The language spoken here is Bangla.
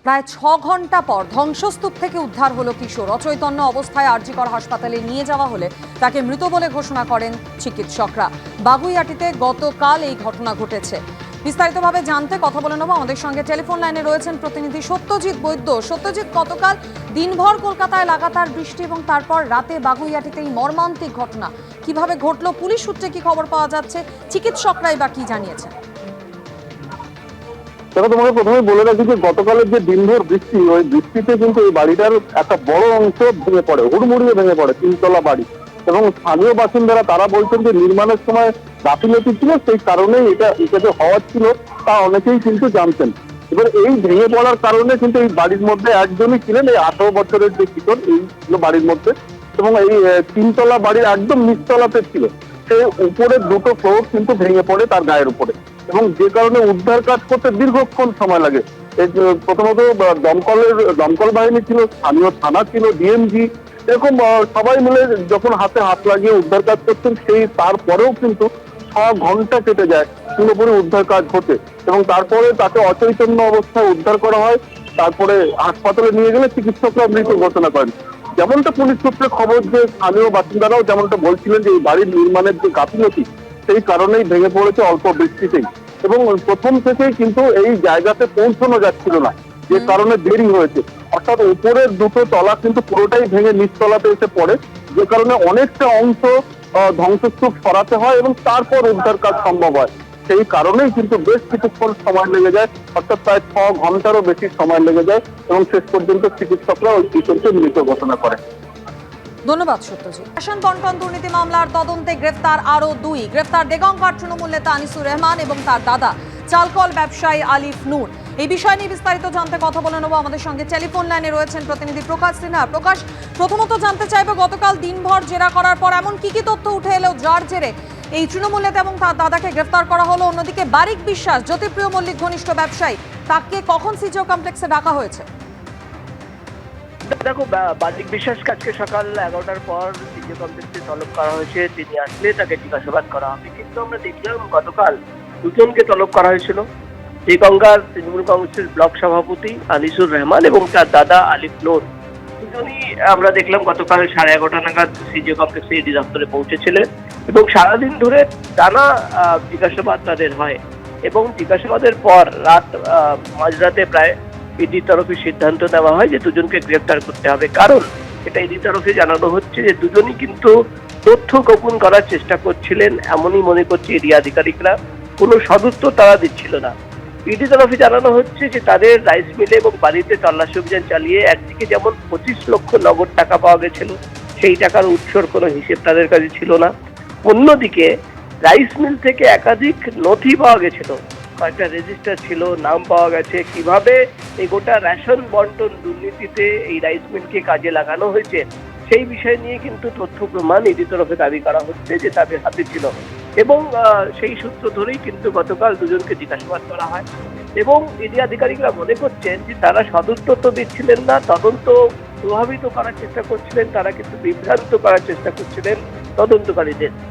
প্রায় 6 ঘন্টা পর ধ্বংসস্তূপ থেকে উদ্ধার হলো কিশোর। অচৈতন্য অবস্থায় আরজিকর হাসপাতালে নিয়ে যাওয়া হলে তাকে মৃত বলে ঘোষণা করেন চিকিৎসকরা। বাগুইআটিতে গতকাল এই ঘটনা ঘটেছে। বিস্তারিতভাবে জানতে কথা বলে নেব, আমাদের সঙ্গে টেলিফোন লাইনে রয়েছেন প্রতিনিধি সত্যজিৎ বৈদ্য। সত্যজিৎ, গতকাল দিনভর কলকাতায় লাগাতার বৃষ্টি এবং তারপর রাতে বাগুইআটিতে এই মর্মান্তিক ঘটনা কিভাবে ঘটলো, পুলিশ সূত্রে কি খবর পাওয়া যাচ্ছে, চিকিৎসকরাই বা কি জানিয়েছেন? দেখো, তোমাকে প্রথমে বলে রাখি যে গতকালের যে দিনভর বৃষ্টি, ওই বৃষ্টিতে কিন্তু এই বাড়িটার একটা বড় অংশ ভেঙে পড়ে, হুড়মুড়িয়ে ভেঙে পড়ে, তিনতলা বাড়ি। এবং স্থানীয় বাসিন্দারা তারা বলছেন যে নির্মাণের সময় গাফিলতি ছিল, সেই কারণেই এটা যে হওয়ার ছিল তা অনেকেই কিন্তু জানতেন। এবার এই ভেঙে পড়ার কারণে কিন্তু এই বাড়ির মধ্যে একজনই ছিলেন, এই 18 বছরের যে কিশোর, এই ছিল বাড়ির মধ্যে। এবং এই তিনতলা বাড়ির একদম নিচতলাতে ছিল, সে উপরের দুটো ফ্লোর কিন্তু ভেঙে পড়ে তার গায়ের উপরে, এবং যে কারণে উদ্ধার কাজ করতে দীর্ঘক্ষণ সময় লাগে। প্রথমত দমকল বাহিনী ছিল, স্থানীয় থানা ছিল, ডিএমজি, এরকম সবাই মিলে যখন হাতে হাত লাগিয়ে উদ্ধার কাজ করছেন, সেই তারপরেও কিন্তু 6 ঘন্টা কেটে যায় পুরোপুরি উদ্ধার কাজ হতে। এবং তারপরে তাকে অচৈতন্য অবস্থায় উদ্ধার করা হয়, তারপরে হাসপাতালে নিয়ে গেলে চিকিৎসকরা মৃত ঘোষণা করেন। যেমনটা পুলিশ সূত্রে খবর, যে স্থানীয় বাসিন্দারাও যেমনটা বলছিলেন যে এই বাড়ির নির্মাণের যে গাফিলতি, সেই কারণেই ভেঙে পড়েছে অল্প বৃষ্টিতেই। এবং প্রথম থেকেই কিন্তু এই জায়গাতে পৌঁছানো যাচ্ছিল না, যে কারণে দেরি হয়েছে। অর্থাৎ উপরের দুটো তলা কিন্তু পুরোটাই ভেঙে নিচতলাতে এসে পড়ে, যে কারণে অনেকটা অংশ ধ্বংসস্তূপ সরাতে হয় এবং তারপর উদ্ধার কাজ সম্ভব হয়। সেই কারণেই কিন্তু বেশ কিছুক্ষণ সময় লেগে যায়, অর্থাৎ প্রায় 6 ঘন্টারও বেশি সময় লেগে যায়, এবং শেষ পর্যন্ত চিকিৎসকরা ওই কিশোরকে মৃত ঘোষণা করে। ধন্যবাদ সত্যজিৎ। রেশন বন্টন দুর্নীতি মামলার তদন্তে গ্রেফতার আরো 2। গ্রেফতার দেগঙ্গার তৃণমূল নেতা আনিসুর রহমান এবং তার দাদা চালকল ব্যবসায়ী আলিফ নূর। এই বিষয় নিয়ে বিস্তারিত জানতে কথা বলে নেব, আমাদের সঙ্গে টেলিফোন লাইনে রয়েছেন প্রতিনিধি প্রকাশ সিনহা। প্রকাশ, প্রথমত জানতে চাইবো, গতকাল দিনভর জেরা করার পর এমন কি তথ্য উঠে এলো যার জেরে এই তৃণমূল নেতা এবং তার দাদাকে গ্রেফতার করা হলো? অন্যদিকে বারিক বিশ্বাস, জ্যোতিপ্রিয় মল্লিক ঘনিষ্ঠ ব্যবসায়ী, তাকে কখন সিজিও কমপ্লেক্সে ডাকা হয়েছে? দেখো, বারিক বিশ্বাসকে আজকে সকাল 11টার পর সিজিও কমপ্লেক্সে তলব করা হয়েছে। তিনি আসলে তাকে জিজ্ঞাসাবাদ করা হবে। কিন্তু আমরা দেখলাম গতকাল দুজনকে তলব করা হয়েছিল। দেগঙ্গার তৃণমূল কংগ্রেসের ব্লক সভাপতি আনিসুর রহমান এবং তার দাদা আলিফ নূর, দুজনই আমরা দেখলাম গতকাল 11:30 নাগাদ সিজিও কমপ্লেক্সে ইডি দপ্তরে পৌঁছেছিলেন এবং সারাদিন ধরে টানা জিজ্ঞাসাবাদ তাদের হয়। এবং জিজ্ঞাসাবাদের পর মাঝরাতে প্রায় ইডি তরফে সিদ্ধান্ত নেওয়া হয় যে দুজনকে গ্রেফতার করতে হবে। কারণ এটা ইডি তরফে জানানো হচ্ছে যে দুজনই কিন্তু তথ্য গোপন করার চেষ্টা করছিলেন, এমনই মনে করছে ইডি আধিকারিকরা। কোনো সদুত্তর তারা দিচ্ছিল না। ইডি তরফে জানানো হচ্ছে যে তাদের রাইস মিলে এবং বাড়িতে তল্লাশি অভিযান চালিয়ে একদিকে যেমন 25 লক্ষ নগদ টাকা পাওয়া গেছিল, সেই টাকার উৎসর কোনো হিসেব তাদের কাছে ছিল না। অন্যদিকে রাইস মিল থেকে একাধিক নথি পাওয়া গেছিল, কয়েকটা রেজিস্টার ছিল, নাম পাওয়া গেছে। কিভাবে এই গোটা রেশন বন্টন দুর্নীতিতে এই রাইস মিলকে কাজে লাগানো হয়েছে, সেই বিষয় নিয়ে কিন্তু তথ্য প্রমাণ ইডি তরফে দাবি করা হচ্ছে যে তাদের হাতে ছিল। এবং সেই সূত্র ধরেই কিন্তু গতকাল দুজনকে জিজ্ঞাসাবাদ করা হয়। এবং ইডি আধিকারিকরা মনে করছেন যে তারা সদুত্তর তো দিচ্ছিলেন না, তদন্ত প্রভাবিত করার চেষ্টা করছিলেন, তারা কিন্তু বিভ্রান্ত করার চেষ্টা করছিলেন তদন্তকারীদের।